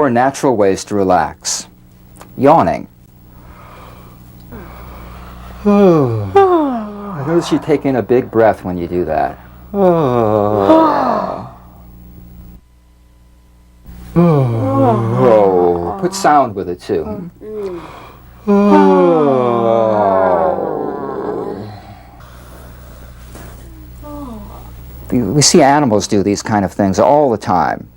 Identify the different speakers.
Speaker 1: 4 natural ways to relax. Yawning. I notice you take in a big breath when you do that. Put sound with it too. We see animals do these kind of things all the time.